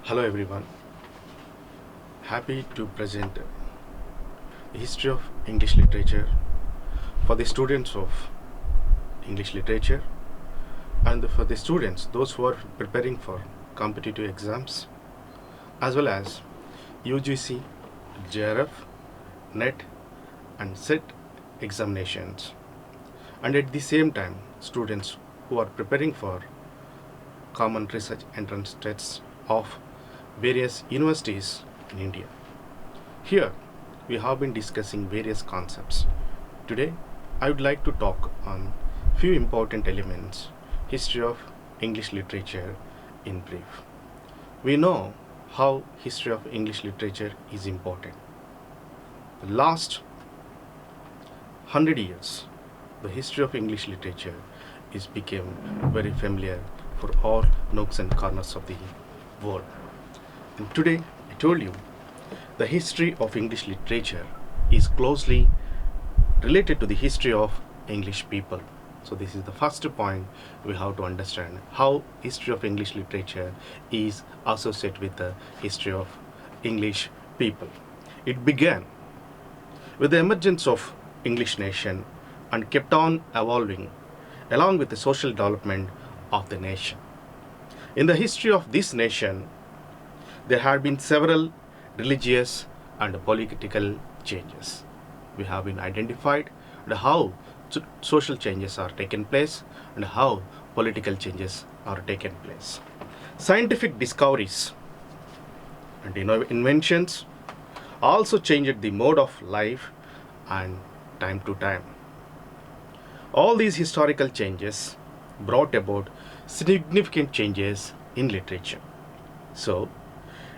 Hello everyone. Happy to present the history of English literature for the students of English literature and for the students, those who are preparing for competitive exams as well as UGC, JRF, NET and SET examinations, and at the same time students who are preparing for common research entrance tests of various universities in India. Here we have been discussing various concepts. Today I would like to talk on few important elements, history of English literature in brief. We know how history of English literature is important. The last 100 years, the history of English literature is became very familiar for all nooks and corners of the world. And today I told you the history of English literature is closely related to the history of English people. So this is the first point we have to understand how history of English literature is associated with the history of English people. It began with the emergence of English nation and kept on evolving along with the social development of the nation. In the history of this nation, there have been several religious and political changes. We have been identified and how social changes are taken place and how political changes are taken place. Scientific discoveries and inventions also changed the mode of life and time to time. All these historical changes brought about significant changes in literature. So,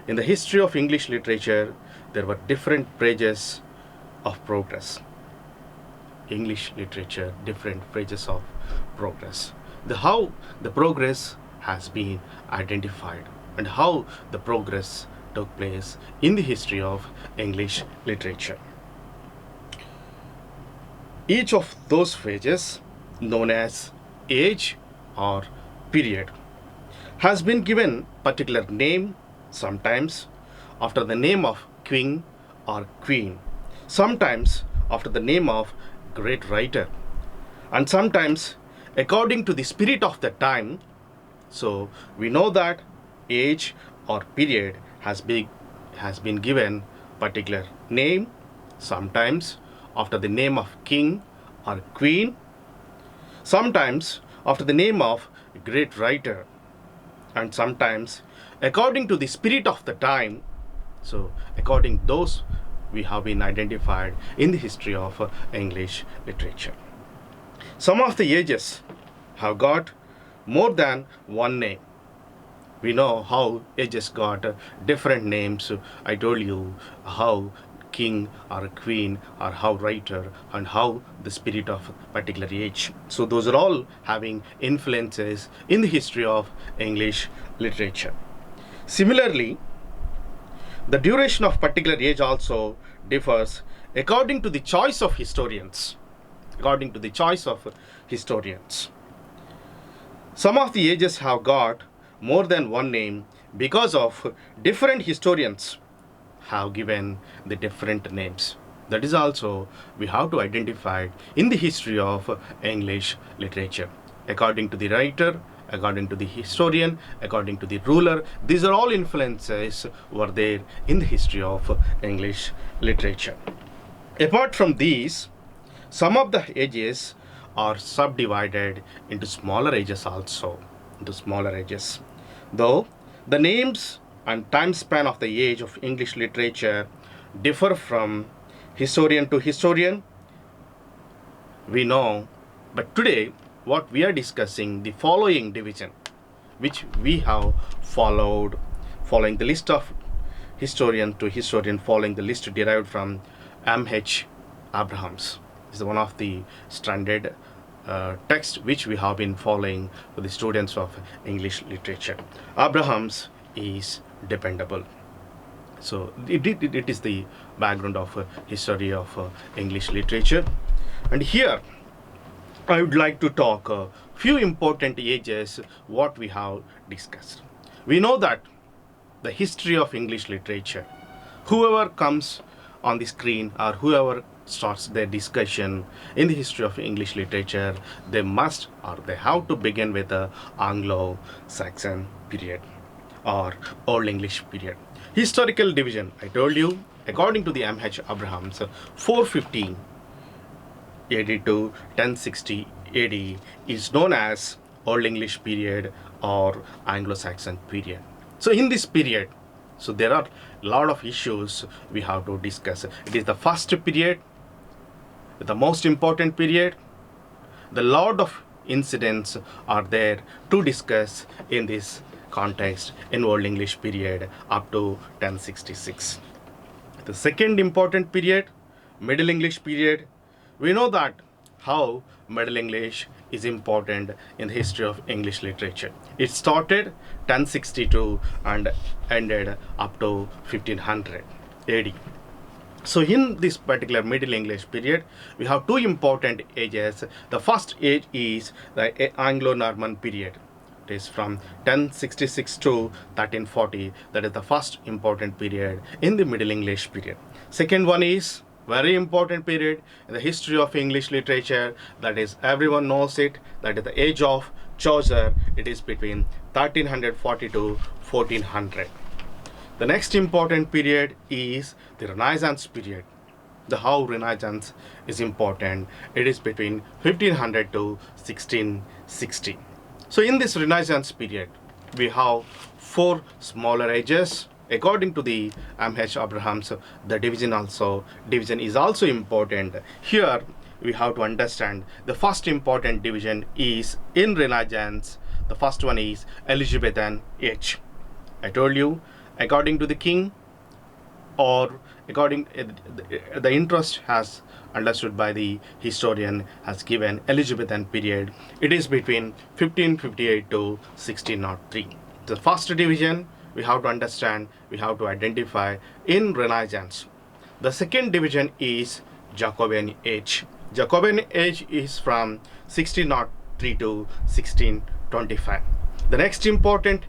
in the history of English literature, there were different phases of progress. English literature, different phases of progress. How the progress has been identified and how the progress took place in the history of English literature. Each of those phases, known as age or period, has been given particular name, sometimes after the name of king or queen, sometimes after the name of great writer, and sometimes according to the spirit of the time. So we know that age or period has been given particular name, sometimes after the name of king or queen, sometimes after the name of great writer, and sometimes according to the spirit of the time. So according those we have been identified in the history of English literature. Some of the ages have got more than one name. We know how ages got different names. I told you how king or queen or how writer and how the spirit of particular age. So those are all having influences in the history of English literature. Similarly, the duration of particular age also differs according to the choice of historians. According to the choice of historians. Some of the ages have got more than one name because of different historians have given the different names. That is also we have to identify in the history of English literature. According to the writer, according to the historian, according to the ruler, these are all influences were there in the history of English literature. Apart from these, some of the ages are subdivided into smaller ages also, into smaller ages. Though the names and time span of the age of English literature differ from historian to historian, we know, but today what we are discussing the following division, which we have following the list of historian to historian, following the list derived from M.H. Abrahams. This is one of the standard text which we have been following for the students of English literature. Abrahams is dependable. So it is the background of history of English literature. And here I would like to talk a few important ages what we have discussed. We know that the history of English literature. Whoever comes on the screen or whoever starts their discussion in the history of English literature, they must or they have to begin with the Anglo-Saxon period or Old English period. Historical division, I told you, according to the M.H. Abrahams, 415 AD to 1060 AD is known as Old English period or Anglo-Saxon period. So in this period, so there are a lot of issues we have to discuss. It is the first period, the most important period. The lot of incidents are there to discuss in this context in Old English period up to 1066. The second important period, Middle English period. We know that how Middle English is important in the history of English literature. It started 1062 and ended up to 1500 AD. So in this particular Middle English period, we have two important ages. The first age is the Anglo-Norman period. It is from 1066 to 1340. That is the first important period in the Middle English period. Second one is very important period in the history of English literature. That is, everyone knows it. That is the age of Chaucer. It is between 1340 to 1400. The next important period is the Renaissance period. The how Renaissance is important. It is between 1500 to 1660. So in this Renaissance period, we have four smaller ages. According to the M.H. Abrahams, the division is also important. Here we have to understand the first important division is in Renaissance. The first one is Elizabethan age. I told you, according to the king, or according the interest has understood by the historian has given Elizabethan period. It is between 1558 to 1603. The first division we have to understand, we have to identify in Renaissance. The second division is Jacobean age. Jacobean age is from 1603 to 1625. The next important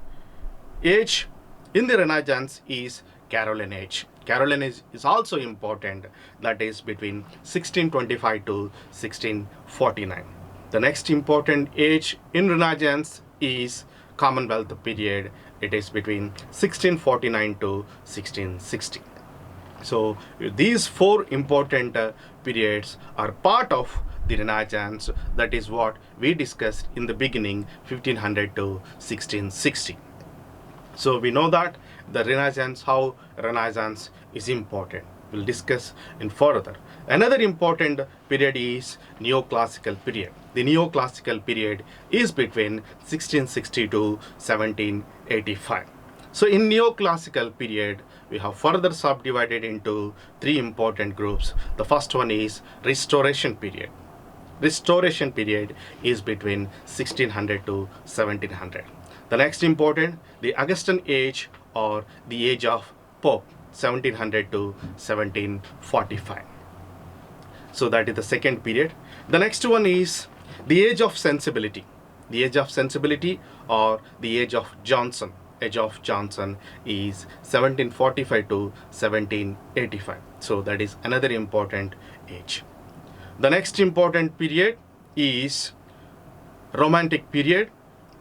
age in the Renaissance is Caroline age. Caroline is also important. That is between 1625 to 1649. The next important age in Renaissance is Commonwealth period. It is between 1649 to 1660. So these four important periods are part of the Renaissance. That is what we discussed in the beginning, 1500 to 1660. So we know that the Renaissance, how Renaissance is important. We'll discuss in further. Another important period is Neoclassical period. The Neoclassical period is between 1660 to 1785. So in Neoclassical period, we have further subdivided into three important groups. The first one is Restoration period. Restoration period is between 1600 to 1700. The next important, the Augustan age or the age of Pope, 1700 to 1745. So that is the second period. The next one is the age of sensibility. The age of sensibility or the age of Johnson. Age of Johnson is 1745 to 1785. So that is another important age. The next important period is Romantic period,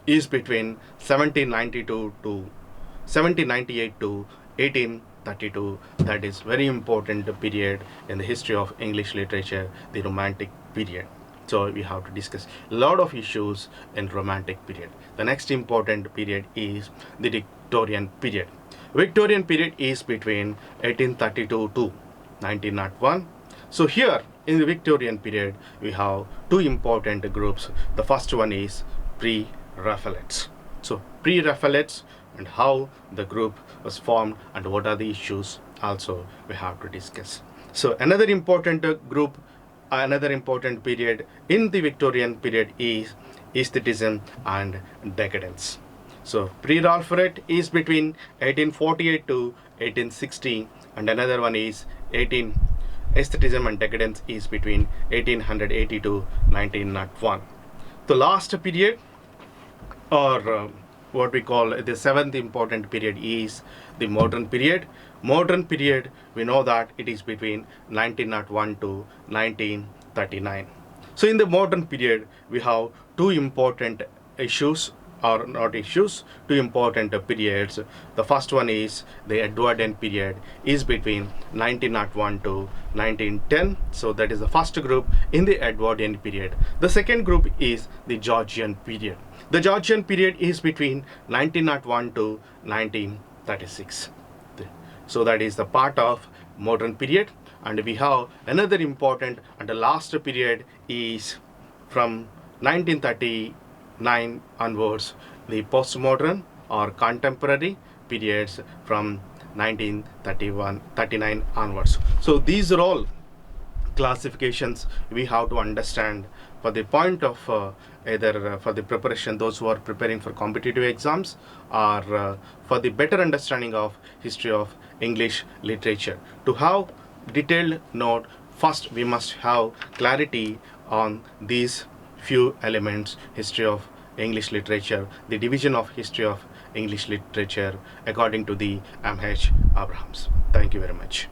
is between 1792 to 1798 to 1832. That is very important period in the history of English literature, the Romantic period. So we have to discuss a lot of issues in Romantic period. The next important period is the Victorian period. Victorian period is between 1832 to 1901. So here in the Victorian period, we have two important groups. The first one is Pre-Raphaelites. So Pre-Raphaelites and how the group was formed and what are the issues also we have to discuss. So another important group, another important period in the Victorian period is aestheticism and decadence. So Pre-Raphaelite is between 1848 to 1860 and another one is aestheticism and decadence is between 1880 to 1901. The last period or what we call the seventh important period is the modern period. Modern period, we know that it is between 1901 to 1939. So in the modern period, we have two important issues, or not issues, two important periods. The first one is the Edwardian period, is between 1901 to 1910. So that is the first group in the Edwardian period. The second group is the Georgian period. The Georgian period is between 1901 to 1936. So that is the part of modern period. And we have another important and the last period is from 1939 onwards, the postmodern or contemporary periods from 1939 onwards. So these are all classifications we have to understand for the point of either for the preparation, those who are preparing for competitive exams, or for the better understanding of history of English literature. To have detailed note, first we must have clarity on these few elements: history of English literature, the division of history of English literature according to the M.H. Abrahams. Thank you very much.